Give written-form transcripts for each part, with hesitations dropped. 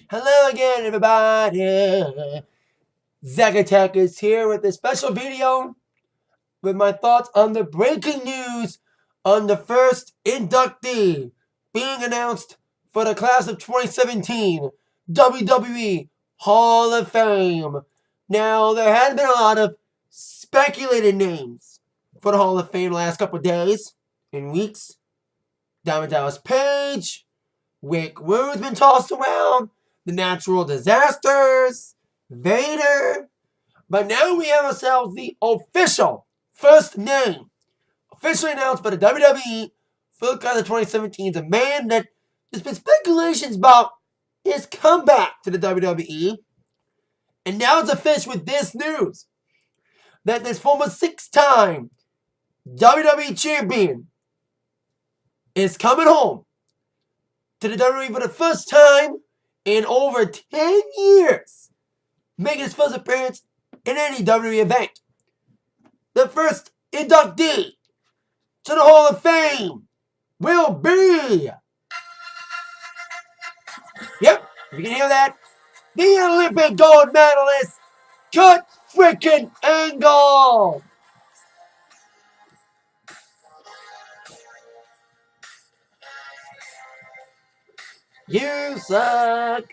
Hello again, everybody. Zack Attack is here with a special video with my thoughts on the breaking news on the first inductee being announced for the class of 2017 WWE Hall of Fame. Now, there had been a lot of speculated names for the Hall of Fame the last couple of days and weeks. Diamond Dallas Page, Rick Rude's been tossed around, the natural disasters, Vader. But now we have ourselves the official first name, officially announced by the WWE for the class of 2017. The man that there's been speculations about his comeback to the WWE. And now it's official with this news that this former six-time WWE champion is coming home to the WWE for the first time in over 10 years, making his first appearance in any WWE event. The first inductee to the Hall of Fame will be, yep, you can hear that, the Olympic gold medalist, Kurt freaking Angle. You suck.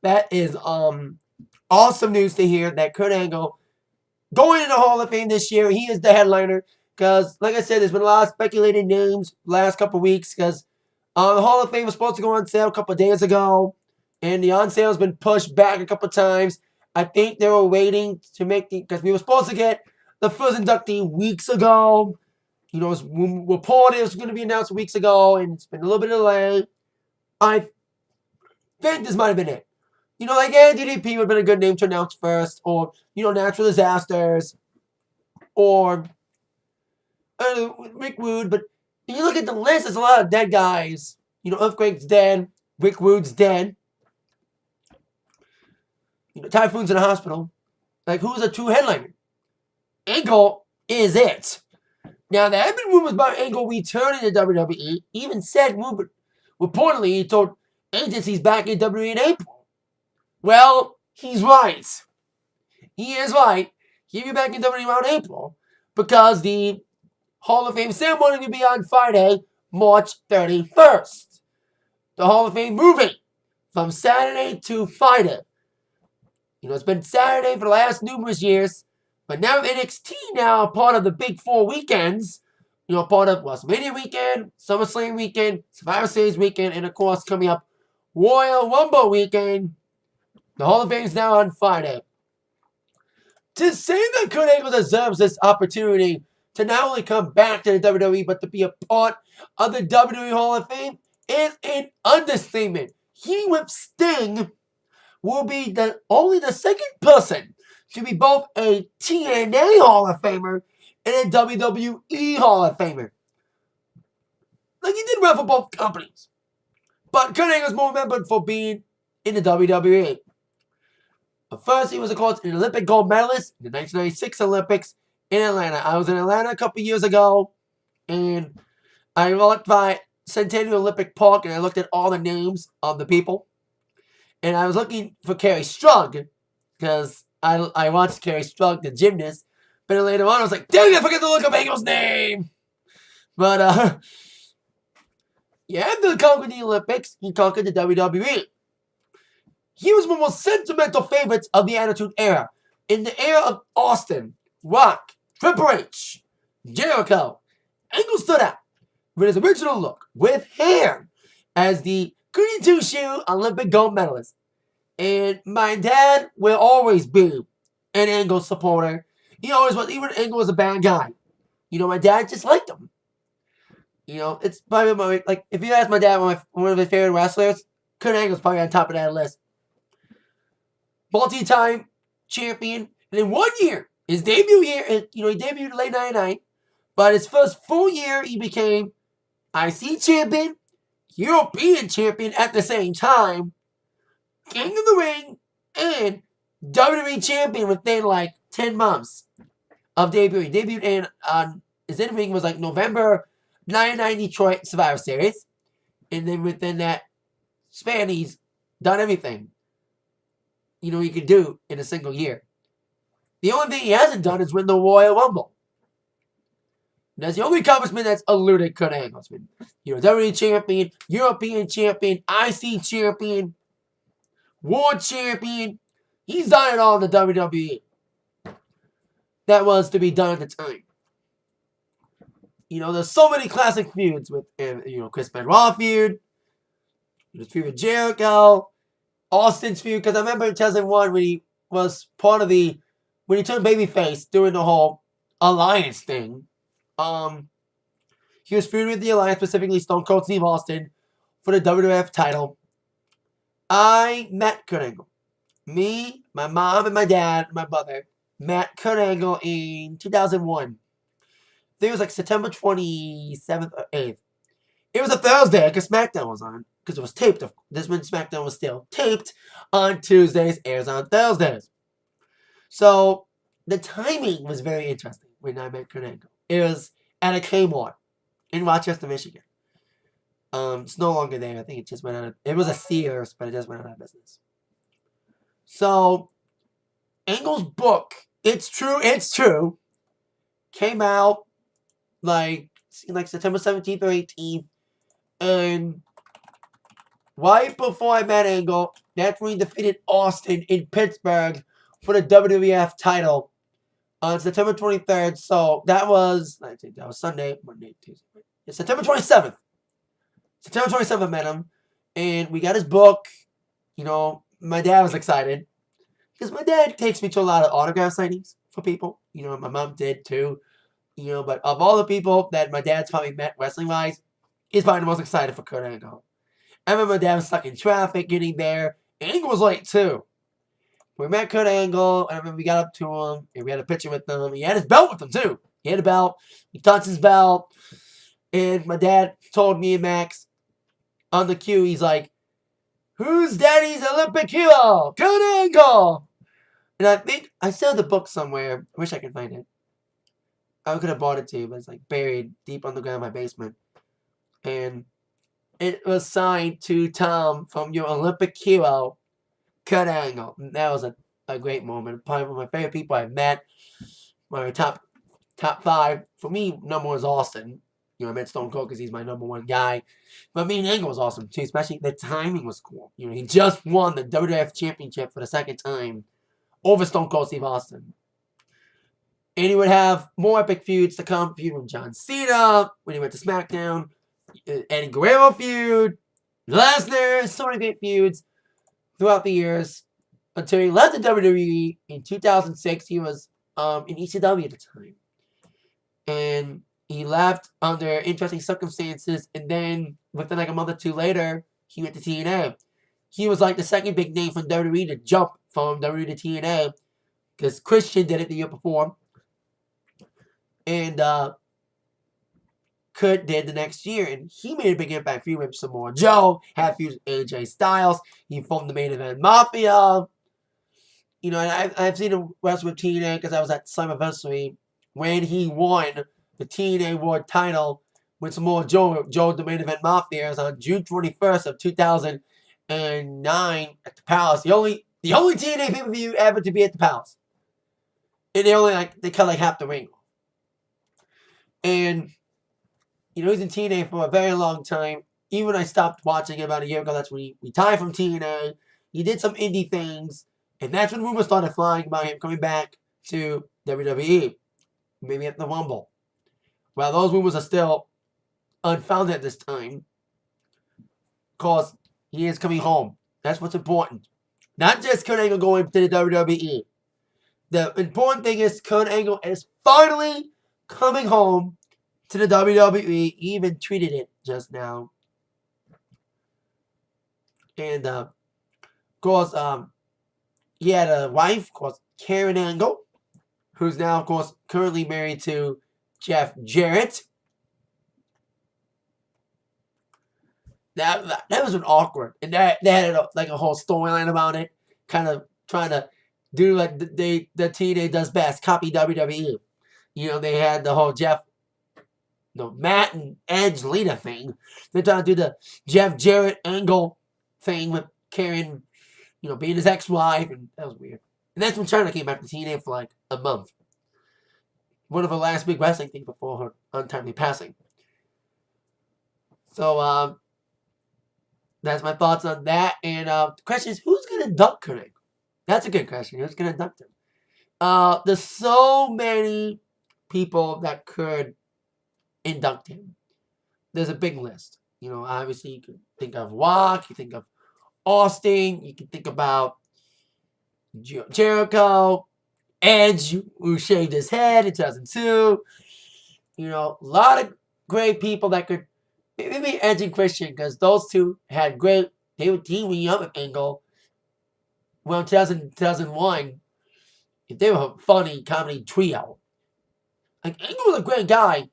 That is awesome news to hear that Kurt Angle going to the Hall of Fame this year. He is the headliner because, like I said, there's been a lot of speculated names last couple weeks because the Hall of Fame was supposed to go on sale a couple days ago, and the on sale has been pushed back a couple times. I think they were waiting to make because we were supposed to get the first inductee weeks ago. You know, it was reported it was going to be announced weeks ago, and it's been a little bit of delay. I think this might have been it. You know, like DDP would have been a good name to announce first, or, you know, natural disasters, or Rick Rude. But when you look at the list, there's a lot of dead guys. You know, Earthquake's dead, Rick Rude's dead. You know, Typhoon's in the hospital. Like, who's a true headliner? Angle is it. Now, there have been rumors about Angle returning to WWE. Even said, reportedly, he told agencies back in WWE in April. Well, he's right. He is right. He'll be back in WWE around April because the Hall of Fame ceremony will be on Friday, March 31st. The Hall of Fame moving from Saturday to Friday. You know, it's been Saturday for the last numerous years, but now NXT now part of the big four weekends. You know, part of WrestleMania weekend, SummerSlam weekend, Survivor Series weekend, and of course coming up Royal Rumble weekend. The Hall of Fame is now on Friday. To say that Kurt Angle deserves this opportunity to not only come back to the WWE, but to be a part of the WWE Hall of Fame is an understatement. He with Sting will be only the second person to be both a TNA Hall of Famer and a WWE Hall of Famer. Like, he did well for both companies. But Kurt Angle is more remembered for being in the WWE. But first, he was, of course, an Olympic gold medalist in the 1996 Olympics in Atlanta. I was in Atlanta a couple years ago, and I walked by Centennial Olympic Park, and I looked at all the names of the people. And I was looking for Carrie Strug, because I watched Carrie Strug, the gymnast. But then later on, I was like, dang, I forgot to look up Angle's name! But, yeah, after conquering the Olympics, he conquered the WWE. He was one of the most sentimental favorites of the Attitude Era. In the era of Austin, Rock, Triple H, Jericho, Angle stood out with his original look, with hair, as the goody two-shoe Olympic gold medalist. And my dad will always be an Angle supporter. He always was, even Angle was a bad guy. You know, my dad just liked him. You know, it's probably my, like, if you ask my dad one of his favorite wrestlers, Kurt Angle's probably on top of that list. Multi-time champion. And in 1 year, his debut year, you know, he debuted in late 99. But his first full year, he became IC champion, European champion at the same time, King of the Ring, and WWE champion within like 10 months of debuting. He debuted in, his in-ring was like November 99 Detroit Survivor Series. And then within that span, he's done everything, he could do in a single year. The only thing he hasn't done is win the Royal Rumble. That's the only accomplishment that's eluded Kurt Angle. It's been, WWE Champion, European Champion, IC Champion, World Champion. He's done it all in the WWE. That was to be done at the time. There's so many classic feuds with, Chris Benoit feud, his feud with Jericho, Austin's feud, because I remember in 2001 when he was part of when he turned babyface during the whole Alliance thing. He was feuding with the Alliance, specifically Stone Cold Steve Austin, for the WWF title. I met Kurt Angle. Me, my mom, and my dad, and my brother met Kurt Angle in 2001. I think it was like September 27th or 8th. It was a Thursday because SmackDown was on. Because it was taped. This when SmackDown was still taped on Tuesdays, airs on Thursdays. So, the timing was very interesting when I met Kurt Angle. It was at a Kmart in Rochester, Michigan. It's no longer there. I think it just went out of... It was a Sears, but it just went out of business. So, Angle's book, It's True, came out like September 17th or 18th. And right before I met Angle, that's when he defeated Austin in Pittsburgh for the WWF title on September 23rd. So that was Sunday, Monday, Tuesday. It's September 27th. September 27th I met him. And we got his book. My dad was excited. Because my dad takes me to a lot of autograph signings for people. My mom did too. But of all the people that my dad's probably met wrestling-wise, he's probably the most excited for Kurt Angle. I remember my dad was stuck in traffic getting there. Angle was late too. We met Kurt Angle, and I remember we got up to him, and we had a picture with him. He had his belt with him too. He had a belt. He touched his belt. And my dad told me and Max on the queue, he's like, "Who's Daddy's Olympic hero? Kurt Angle!" And I think I still have the book somewhere. I wish I could find it. I could have bought it too, but it's buried deep underground in my basement. And it was signed to Tom from your Olympic hero, Kurt Angle. And that was a great moment. Probably one of my favorite people I've met. My top 5. For me, number 1 is Austin. I met Stone Cold because he's my number 1 guy. But me and Angle was awesome too. Especially the timing was cool. He just won the WWF Championship for the second time over Stone Cold Steve Austin. And he would have more epic feuds to come. Feud with John Cena when he went to SmackDown. Eddie Guerrero feud. Lesnar. So many great feuds throughout the years. Until he left the WWE in 2006. He was in ECW at the time. And he left under interesting circumstances. And then within a month or two later, he went to TNA. He was the second big name from WWE to jump from WWE to TNA. Because Christian did it the year before. And Kurt did the next year. And he made a big impact feud with Samoa Joe. Had feuds with AJ Styles. He formed the Main Event Mafia. And I've seen him wrestle with TNA because I was at Slammiversary when he won the TNA World title with Samoa Joe. The Main Event Mafia was on June 21st of 2009 at the Palace. The only TNA pay-per-view ever to be at the Palace. And they cut half the ring. And, he's in TNA for a very long time. Even when I stopped watching about a year ago, that's when he retired from TNA. He did some indie things. And that's when rumors started flying about him coming back to WWE. Maybe at the Rumble. Well, those rumors are still unfounded at this time. Because he is coming home. That's what's important. Not just Kurt Angle going to the WWE. The important thing is Kurt Angle is finally coming home to the WWE. He even tweeted it just now. And, of course, he had a wife, of course, Karen Angle, who's now, of course, currently married to Jeff Jarrett. That was an awkward. And they had a whole storyline about it. Kind of trying to do the TNA does best. Copy WWE. They had the whole Matt and Edge Lita thing. They're trying to do the Jeff Jarrett Angle thing with Karen, being his ex-wife, and that was weird. And that's when China came back to TNA for like a month. One of her last big wrestling things before her untimely passing. So, that's my thoughts on that. And the question is, who's going to induct Kurt Angle? That's a good question. Who's going to induct him? There's so many people that could induct him. There's a big list. Obviously, you can think of Rock, you think of Austin, you can think about Jericho, Edge, who shaved his head in 2002. A lot of great people that could, maybe Edge and Christian, because those two had great, they were teaming up with Angle. Well, in 2001, they were a funny comedy trio. Like, Angle was a great guy.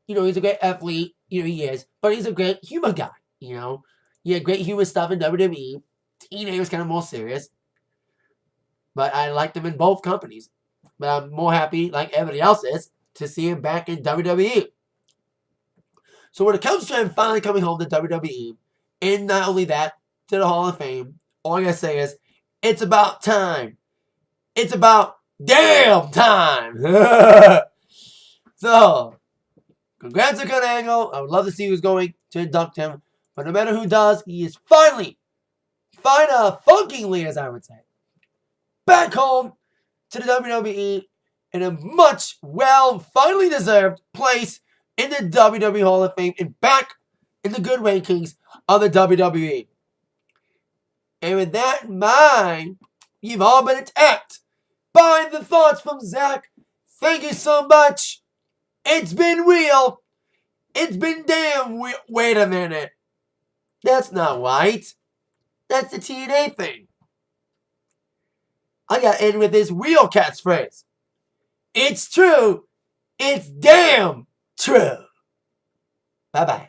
He's a great athlete. He is. But he's a great humor guy. He had great humor stuff in WWE. TNA was kind of more serious. But I liked him in both companies. But I'm more happy, like everybody else is, to see him back in WWE. So when it comes to him finally coming home to WWE, and not only that, to the Hall of Fame, all I gotta say is, it's about time. It's about damn time. So, congrats to Kurt Angle. I would love to see who's going to induct him. But no matter who does, he is finally, funkingly, as I would say, back home to the WWE in a much, finally deserved place in the WWE Hall of Fame and back in the good rankings of the WWE. And with that in mind, you've all been attacked by the thoughts from Zach. Thank you so much. It's been real. It's been damn real. Wait a minute. That's not right. That's the TNA thing. I gotta end with this real catchphrase. It's true. It's damn true. Bye-bye.